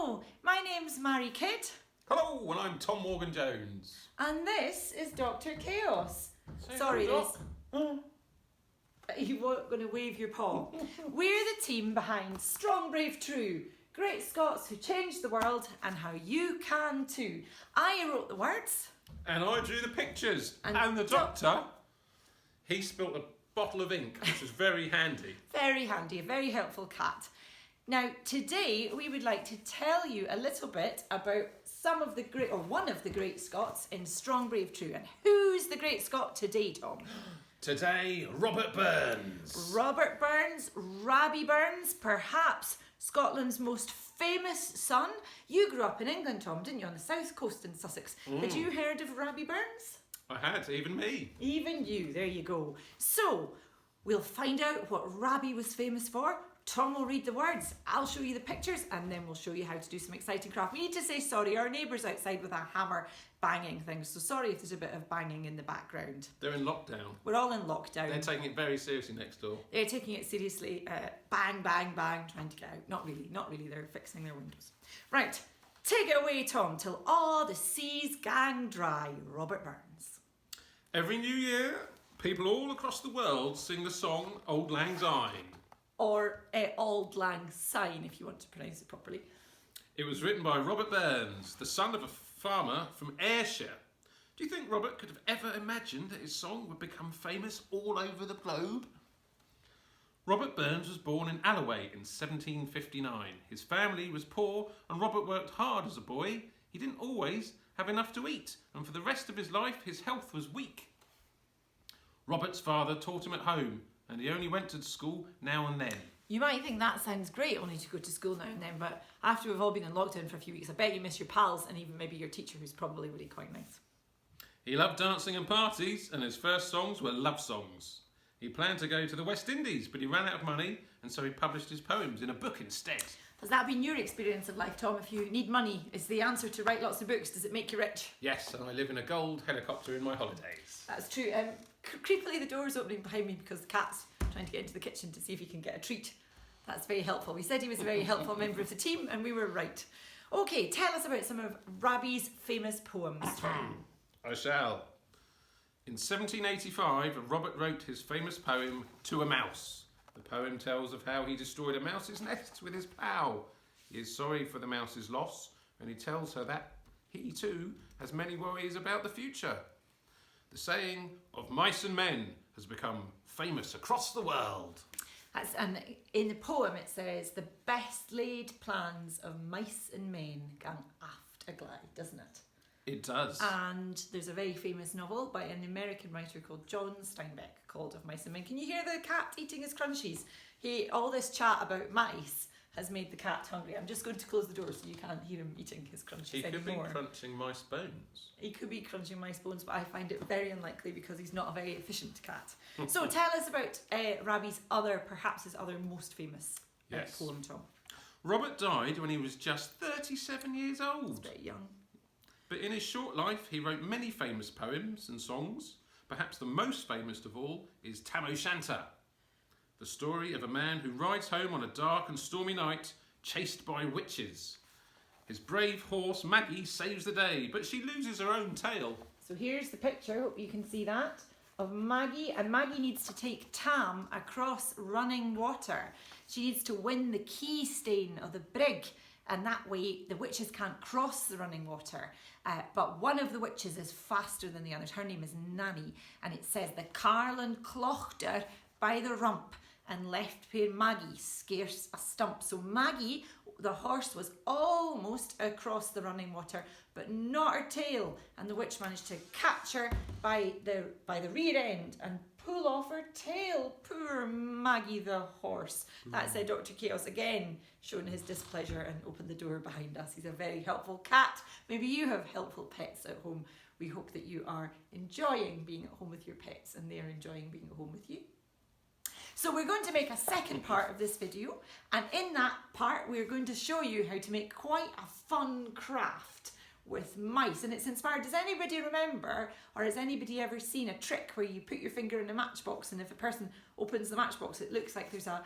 Hello, my name's Mairi Kidd. Hello, and I'm Tom Morgan-Jones. And this is Dr. Chaos. Say Sorry, hello, you weren't going to wave your paw. We're the team behind Strong, Brave, True. Great Scots who changed the world and how you can too. I wrote the words. And I drew the pictures. And the doctor, he spilt a bottle of ink, which was very handy. Very handy, a very helpful cat. Now, today we would like to tell you a little bit about one of the great Scots in Strong, Brave, True. And who's the great Scot today, Tom? Today, Robert Burns. Robert Burns, Rabbie Burns, perhaps Scotland's most famous son. You grew up in England, Tom, didn't you, on the south coast in Sussex. Had you heard of Rabbie Burns? I had, even me. Even you, there you go. So, we'll find out what Rabbie was famous for. Tom will read the words, I'll show you the pictures, and then we'll show you how to do some exciting craft. We need to say sorry, our neighbour's outside with a hammer banging things, so sorry if there's a bit of banging in the background. They're in lockdown. We're all in lockdown. They're taking it very seriously next door. They're taking it seriously, bang, bang, bang, trying to get out. Not really, they're fixing their windows. Right, take it away, Tom, till all the seas gang dry. Robert Burns. Every New Year, people all across the world sing the song Auld Lang Syne. Or Auld Lang Syne, if you want to pronounce it properly. It was written by Robert Burns, the son of a farmer from Ayrshire. Do you think Robert could have ever imagined that his song would become famous all over the globe? Robert Burns was born in Alloway in 1759. His family was poor and Robert worked hard as a boy. He didn't always have enough to eat, and for the rest of his life his health was weak. Robert's father taught him at home, and he only went to school now and then. You might think that sounds great, only to go to school now and then, but after we've all been in lockdown for a few weeks, I bet you miss your pals and even maybe your teacher, who's probably really quite nice. He loved dancing and parties, and his first songs were love songs. He planned to go to the West Indies, but he ran out of money, and so he published his poems in a book instead. Has that been your experience of life, Tom? If you need money, is the answer to write lots of books? Does it make you rich? Yes, and I live in a gold helicopter in my holidays. That's true. Creepily, the door's opening behind me because the cat's trying to get into the kitchen to see if he can get a treat. That's very helpful. We said he was a very helpful member of the team, and we were right. Okay, tell us about some of Rabbie's famous poems. I shall. In 1785, Robert wrote his famous poem, To a Mouse. The poem tells of how he destroyed a mouse's nest with his plough. He is sorry for the mouse's loss, and he tells her that he too has many worries about the future. The saying of mice and men has become famous across the world. And in the poem it says, the best laid plans of mice and men gang aft a glide, doesn't it? It does. And there's a very famous novel by an American writer called John Steinbeck called Of Mice and Men. Can you hear the cat eating his crunchies? All this chat about mice has made the cat hungry. I'm just going to close the door so you can't hear him eating his crunchies anymore. He could be crunching mice bones. He could be crunching mice bones, but I find it very unlikely because he's not a very efficient cat. So tell us about Rabbie's perhaps his other most famous poem, Tom. Robert died when he was just 37 years old. That's very young. But in his short life, he wrote many famous poems and songs. Perhaps the most famous of all is Tam O'shanter, the story of a man who rides home on a dark and stormy night, chased by witches. His brave horse, Maggie, saves the day, but she loses her own tail. So here's the picture, hope you can see that, of Maggie. And Maggie needs to take Tam across running water. She needs to win the key stane of the brig, and that way the witches can't cross the running water. But one of the witches is faster than the others. Her name is Nanny, and it says, the Carlin clocked her by the rump and left poor Maggie scarce a stump. So Maggie, the horse, was almost across the running water, but not her tail. And the witch managed to catch her by the rear end and pull off her tail. Poor Maggie the horse. That's Dr. Chaos again showing his displeasure and opened the door behind us. He's a very helpful cat. Maybe you have helpful pets at home. We hope that you are enjoying being at home with your pets and they're enjoying being at home with you. So we're going to make a second part of this video, and in that part we're going to show you how to make quite a fun craft with mice, and it's inspired. Does anybody remember, or has anybody ever seen a trick where you put your finger in a matchbox and if a person opens the matchbox it looks like there's a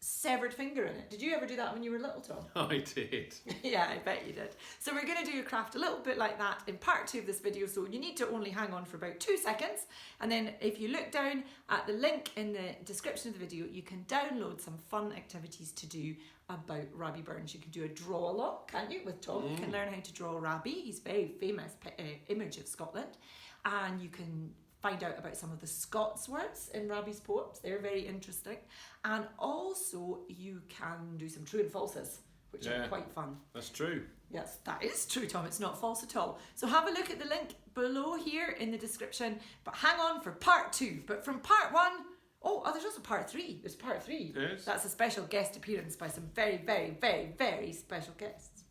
severed finger in it. Did you ever do that when you were little, Tom? I did. Yeah, I bet you did. So we're going to do a craft a little bit like that in part 2 of this video, so you need to only hang on for about 2 seconds, and then if you look down at the link in the description of the video, you can download some fun activities to do about Rabbie Burns. You can do a draw along, can't you, with Tom? You can learn how to draw Rabbie. He's a very famous image of Scotland, and you can find out about some of the Scots words in Rabbie's poems. They're very interesting. And also you can do some true and falses, which are quite fun. That's true. Yes, that is true, Tom. It's not false at all. So have a look at the link below here in the description. But hang on for part 2. But from part 1, there's also part 3. There's part 3. Yes. That's a special guest appearance by some very, very, very, very special guests.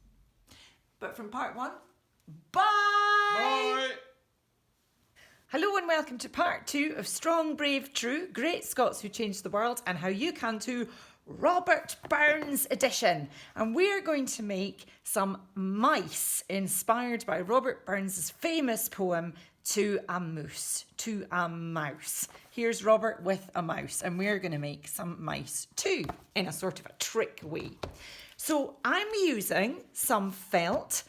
But from part 1, bye! Bye! Hello and welcome to part 2 of Strong, Brave, True, Great Scots Who Changed the World and How You Can Too, Robert Burns edition. And we're going to make some mice inspired by Robert Burns' famous poem, To a Moose, To a Mouse. Here's Robert with a mouse, and we're going to make some mice too, in a sort of a trick way. So I'm using some felt.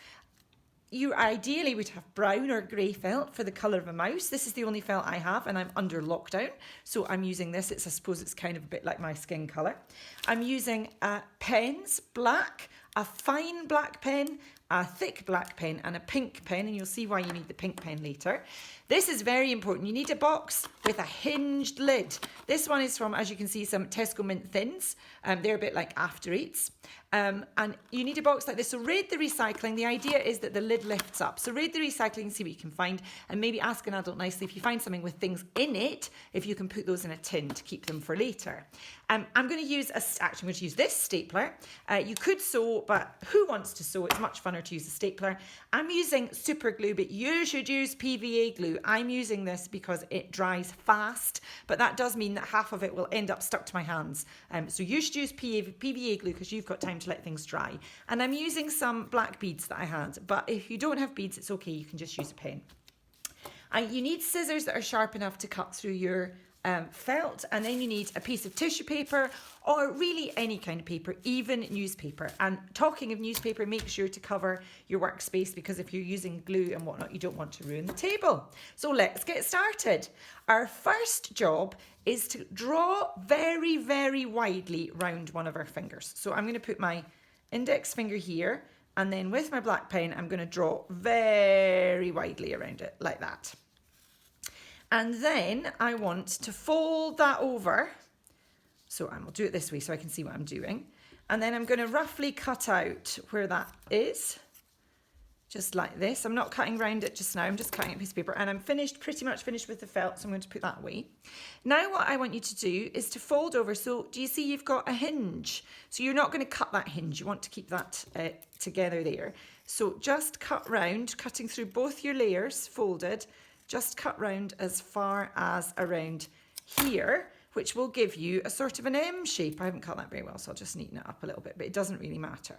You ideally would have brown or grey felt for the colour of a mouse. This is the only felt I have, and I'm under lockdown, so I'm using this. I suppose it's kind of a bit like my skin colour. I'm using pens, black, a fine black pen, a thick black pen, and a pink pen, and you'll see why you need the pink pen later. This is very important. You need a box with a hinged lid. This one is from, as you can see, some Tesco Mint Thins. They're a bit like After Eats. And you need a box like this. So read the recycling. The idea is that the lid lifts up. So read the recycling and see what you can find, and maybe ask an adult nicely if you find something with things in it, if you can put those in a tin to keep them for later. I'm going to use this stapler. You could sew, but who wants to sew? It's much funner to use a stapler. I'm using super glue, but you should use PVA glue. I'm using this because it dries fast, but that does mean that half of it will end up stuck to my hands. So you should use PVA glue because you've got time to let things dry. And I'm using some black beads that I had, but if you don't have beads, it's okay. You can just use a pen. You need scissors that are sharp enough to cut through your felt, and then you need a piece of tissue paper, or really any kind of paper, even newspaper. And talking of newspaper, make sure to cover your workspace, because if you're using glue and whatnot, you don't want to ruin the table. So let's get started. Our first job is to draw very, very widely round one of our fingers. So I'm going to put my index finger here, and then with my black pen, I'm going to draw very widely around it, like that. And then I want to fold that over. So I will do it this way so I can see what I'm doing. And then I'm going to roughly cut out where that is. Just like this. I'm not cutting round it just now. I'm just cutting a piece of paper. And I'm pretty much finished with the felt. So I'm going to put that away. Now what I want you to do is to fold over. So do you see you've got a hinge? So you're not going to cut that hinge. You want to keep that together there. So just cut round, cutting through both your layers, folded. Just cut round as far as around here, which will give you a sort of an M shape. I haven't cut that very well, so I'll just neaten it up a little bit, but it doesn't really matter.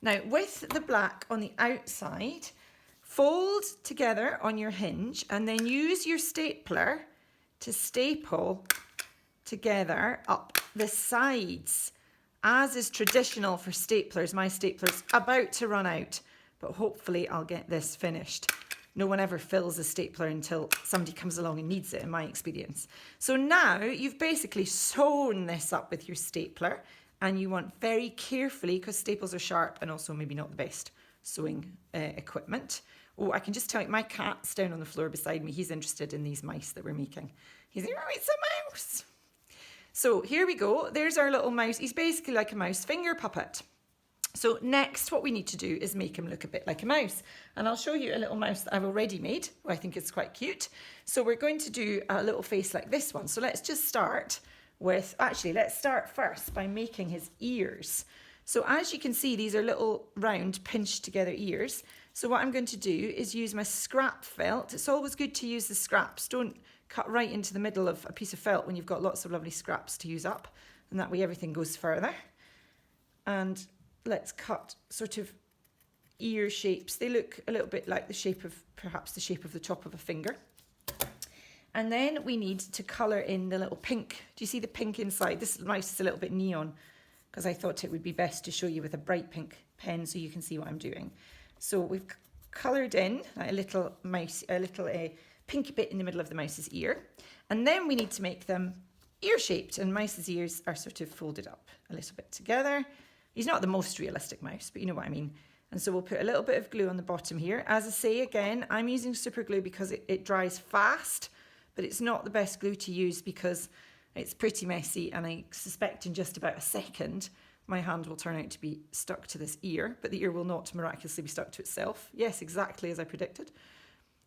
Now, with the black on the outside, fold together on your hinge and then use your stapler to staple together up the sides. As is traditional for staplers, my stapler's about to run out, but hopefully I'll get this finished. No one ever fills a stapler until somebody comes along and needs it, in my experience. So now you've basically sewn this up with your stapler, and you want very carefully, because staples are sharp and also maybe not the best sewing equipment. Oh, I can just tell you, my cat's down on the floor beside me. He's interested in these mice that we're making. He's like, oh, it's a mouse. So here we go. There's our little mouse. He's basically like a mouse finger puppet. So next, what we need to do is make him look a bit like a mouse. And I'll show you a little mouse that I've already made. I think it's quite cute. So we're going to do a little face like this one. So let's just start with, let's start first by making his ears. So as you can see, these are little round pinched together ears. So what I'm going to do is use my scrap felt. It's always good to use the scraps. Don't cut right into the middle of a piece of felt when you've got lots of lovely scraps to use up. And that way everything goes further. And let's cut sort of ear shapes. They look a little bit like perhaps the shape of the top of a finger. And then we need to colour in the little pink. Do you see the pink inside? This mouse is a little bit neon because I thought it would be best to show you with a bright pink pen so you can see what I'm doing. So we've coloured in a little mouse, a little pinky bit in the middle of the mouse's ear. And then we need to make them ear-shaped, and mouse's ears are sort of folded up a little bit together. He's not the most realistic mouse, but you know what I mean. And so we'll put a little bit of glue on the bottom here. As I say, again, I'm using super glue because it dries fast, but it's not the best glue to use because it's pretty messy, and I suspect in just about a second my hand will turn out to be stuck to this ear, but the ear will not miraculously be stuck to itself. Yes, exactly as I predicted.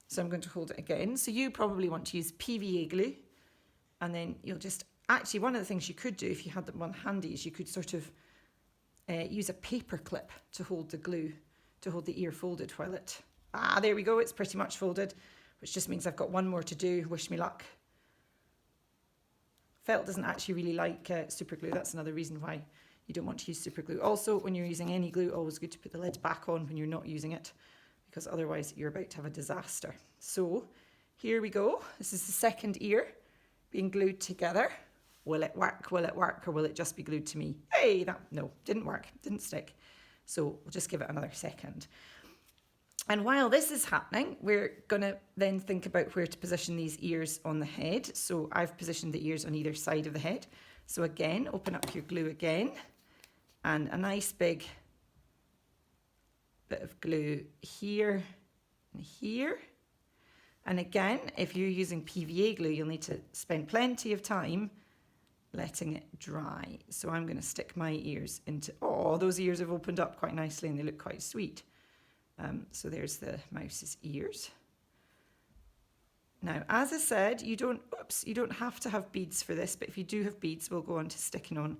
So I'm going to hold it again. So you probably want to use PVA glue, and then you'll just, actually one of the things you could do if you had that one handy is you could sort of use a paper clip to hold the glue, to hold the ear folded while it, there we go, it's pretty much folded, which just means I've got one more to do. Wish me luck. Felt doesn't actually really like super glue. That's another reason why you don't want to use super glue. Also, when you're using any glue, always good to put the lid back on when you're not using it, because otherwise you're about to have a disaster. So here we go. This is the second ear being glued together. Will it work? Will it work? Or will it just be glued to me? Hey, no, didn't work, didn't stick. So we'll just give it another second. And while this is happening, we're going to then think about where to position these ears on the head. So I've positioned the ears on either side of the head. So again, open up your glue again, and a nice big bit of glue here and here. And again, if you're using PVA glue, you'll need to spend plenty of time letting it dry. So I'm going to stick my ears into, oh, those ears have opened up quite nicely and they look quite sweet. So there's the mouse's ears. Now, as I said, you don't have to have beads for this, but if you do have beads, we'll go on to sticking on,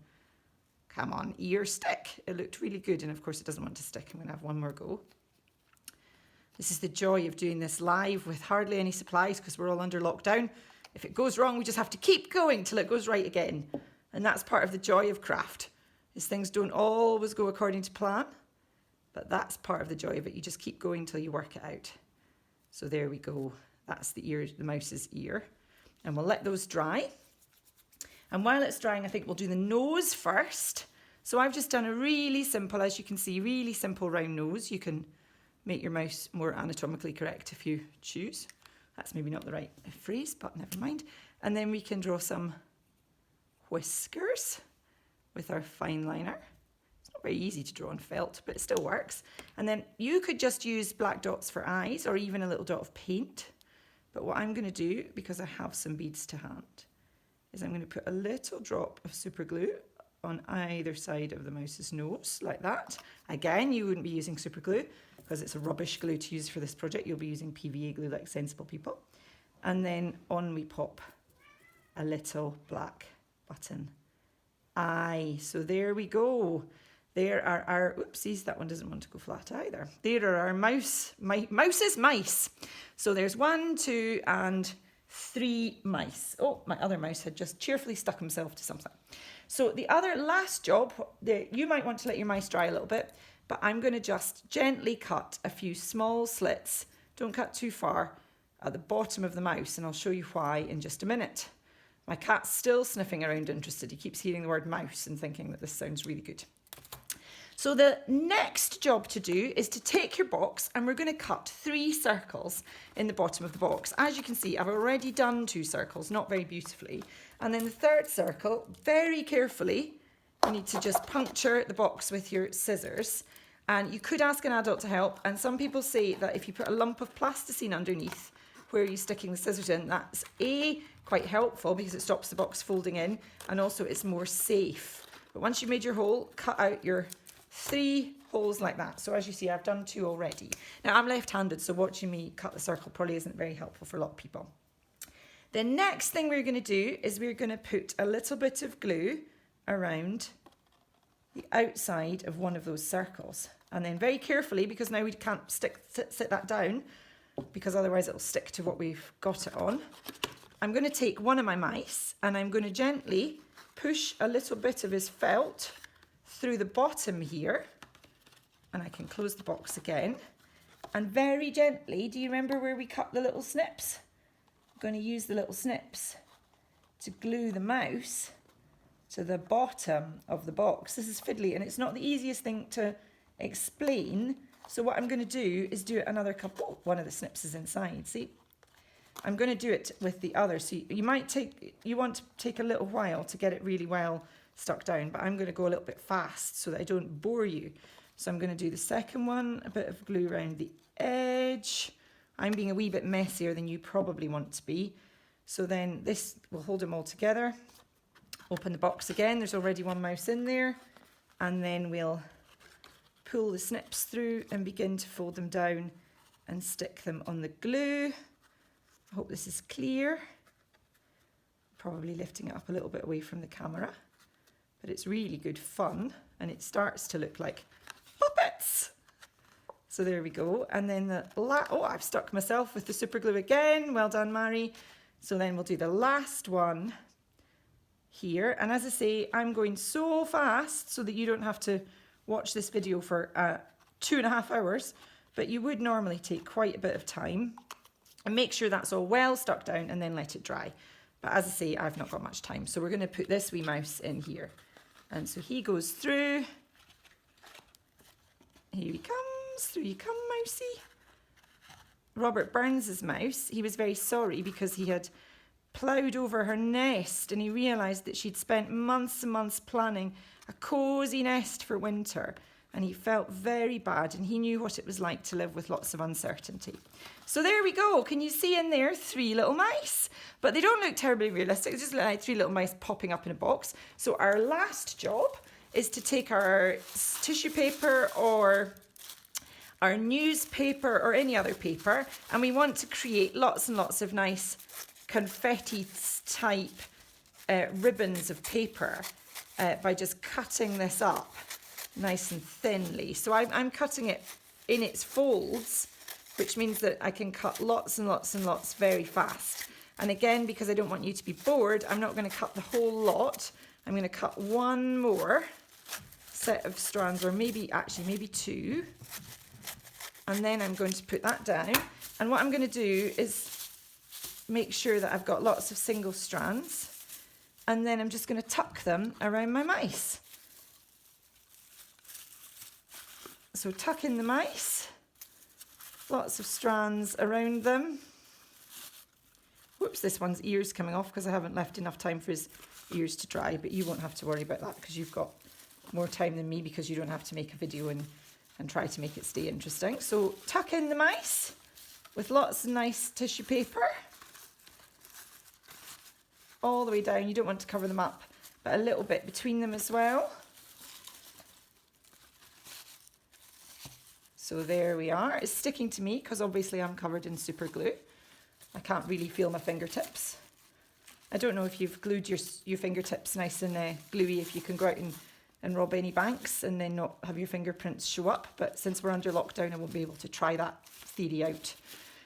come on, ear stick. It looked really good, and of course it doesn't want to stick. I'm going to have one more go. This is the joy of doing this live with hardly any supplies because we're all under lockdown. If it goes wrong, we just have to keep going till it goes right again. And that's part of the joy of craft, is things don't always go according to plan, but that's part of the joy of it. You just keep going till you work it out. So there we go. That's the ear, the mouse's ear. And we'll let those dry. And while it's drying, I think we'll do the nose first. So I've just done a really simple, as you can see, really simple round nose. You can make your mouse more anatomically correct if you choose. That's maybe not the right phrase, but never mind. And then we can draw some whiskers with our fine liner. It's not very easy to draw on felt, but it still works. And then you could just use black dots for eyes or even a little dot of paint. But what I'm going to do, because I have some beads to hand, is I'm going to put a little drop of super glue on either side of the mouse's nose, like that. Again, you wouldn't be using super glue because it's a rubbish glue to use for this project. You'll be using PVA glue like sensible people. And then on we pop a little black button eye. So there we go. There are our, oopsies, that one doesn't want to go flat either. There are our mouse's mice. So there's 1, 2, and 3 mice. Oh, my other mouse had just cheerfully stuck himself to something. So the other last job, you might want to let your mice dry a little bit, but I'm going to just gently cut a few small slits. Don't cut too far at the bottom of the mouse, and I'll show you why in just a minute. My cat's still sniffing around interested. He keeps hearing the word mouse and thinking that this sounds really good. So the next job to do is to take your box, and we're going to cut 3 circles in the bottom of the box. As you can see, I've already done 2 circles, not very beautifully. And then the third circle, very carefully, you need to just puncture the box with your scissors. And you could ask an adult to help. And some people say that if you put a lump of plasticine underneath where you're sticking the scissors in, that's quite helpful because it stops the box folding in, and also it's more safe. But once you've made your hole, cut out your 3 holes like that. So as you see, I've done 2 already. Now I'm left-handed, so watching me cut the circle probably isn't very helpful for a lot of people. The next thing we're going to do is we're going to put a little bit of glue around the outside of one of those circles. And then very carefully, because now we can't sit that down, because otherwise it'll stick to what we've got it on, I'm going to take one of my mice and I'm going to gently push a little bit of his felt through the bottom here, and I can close the box again, and very gently, do you remember where we cut the little snips? going to use the little snips to glue the mouse to the bottom of the box. This is fiddly and it's not the easiest thing to explain. So what I'm going to do is do it another couple. Oh, one of the snips is inside, see? I'm going to do it with the other. So you want to take a little while to get it really well stuck down, but I'm going to go a little bit fast so that I don't bore you. So I'm going to do the second one, a bit of glue around the edge. I'm being a wee bit messier than you probably want to be. So then this will hold them all together. Open the box again, there's already one mouse in there. And then we'll pull the snips through and begin to fold them down and stick them on the glue. I hope this is clear. Probably lifting it up a little bit away from the camera. But it's really good fun and it starts to look like puppets. So there we go. And then oh, I've stuck myself with the super glue again. Well done, Mairi. So then we'll do the last one here. And as I say, I'm going so fast so that you don't have to watch this video for 2.5 hours, but you would normally take quite a bit of time. And make sure that's all well stuck down and then let it dry. But as I say, I've not got much time. So we're going to put this wee mouse in here. And so he goes through. Here he comes. Through you come, mousey. Robert Burns's mouse, he was very sorry because he had ploughed over her nest and he realised that she'd spent months and months planning a cosy nest for winter. And he felt very bad and he knew what it was like to live with lots of uncertainty. So there we go. Can you see in there 3 little mice? But they don't look terribly realistic. They just look like 3 little mice popping up in a box. So our last job is to take our tissue paper or our newspaper or any other paper, and we want to create lots and lots of nice confetti type ribbons of paper by just cutting this up nice and thinly. So I'm cutting it in its folds, which means that I can cut lots and lots and lots very fast. And again, because I don't want you to be bored, I'm not going to cut the whole lot. I'm going to cut one more set of strands, or maybe 2. And then I'm going to put that down. And what I'm going to do is make sure that I've got lots of single strands. And then I'm just going to tuck them around my mice. So tuck in the mice. Lots of strands around them. Whoops, this one's ear's coming off because I haven't left enough time for his ears to dry. But you won't have to worry about that because you've got more time than me, because you don't have to make a video and try to make it stay interesting. So tuck in the mice with lots of nice tissue paper all the way down. You don't want to cover them up, but a little bit between them as well. So there we are. It's sticking to me because obviously I'm covered in super glue. I can't really feel my fingertips. I don't know if you've glued your fingertips nice and gluey, if you can go out and rob any banks and then not have your fingerprints show up. But since we're under lockdown, I won't be able to try that theory out.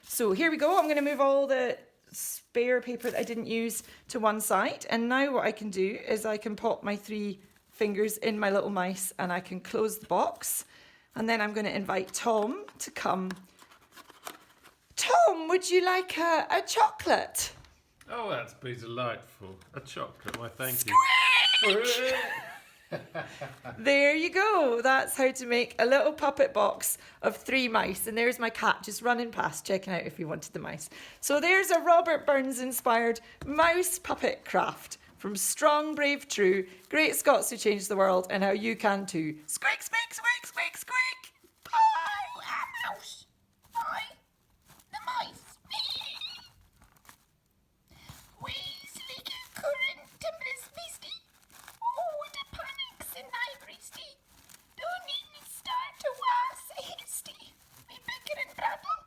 So here we go. I'm going to move all the spare paper that I didn't use to one side. And now what I can do is I can pop my 3 fingers in my little mice and I can close the box. And then I'm going to invite Tom to come. Tom, would you like a chocolate? Oh, that's be delightful. A chocolate, why thank you. There you go. That's how to make a little puppet box of 3 mice. And there's my cat just running past, checking out if you wanted the mice. So there's a Robert Burns inspired mouse puppet craft from Strong, Brave, True, Great Scots Who Changed the World, and how you can too. Squeak, squeak, squeak, squeak, squeak. Oh, a mouse. I, the mice. Weasley, current, timorous beastie. Oh, what a panic's in my breastie. Don't need me start to was a hasty. Me bicker and prattle.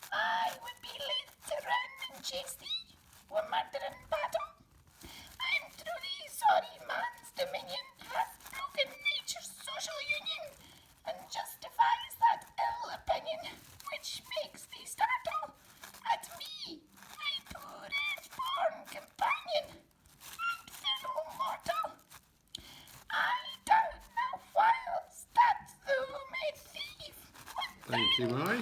I would be late to run and chase thee. Were murder and battle. I'm truly sorry man's dominion hath broken nature's social union and justifies that ill opinion which makes thee startle at me, my poor earth-born companion and fellow mortal. I doubt now whiles that thou may thieve. Thank you, Mairi.